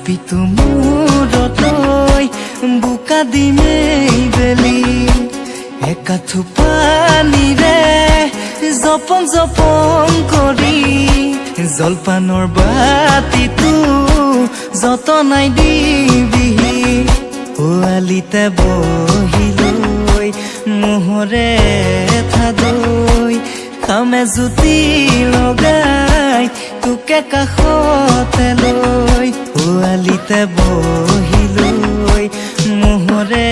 চাপিটো মূৰতৈ বোকা দিমেই বেলি একাঠু পানীৰে জপং জপং কৰি জলপানৰ বাতিটো যতনাই দিবিহি পোৱালিতে বহিলৈ মোহৰে থাদৈ খামে জুতি লগাই তোকে কাষতে লৈ পোৱালিতে বহিলৈ মোহৰে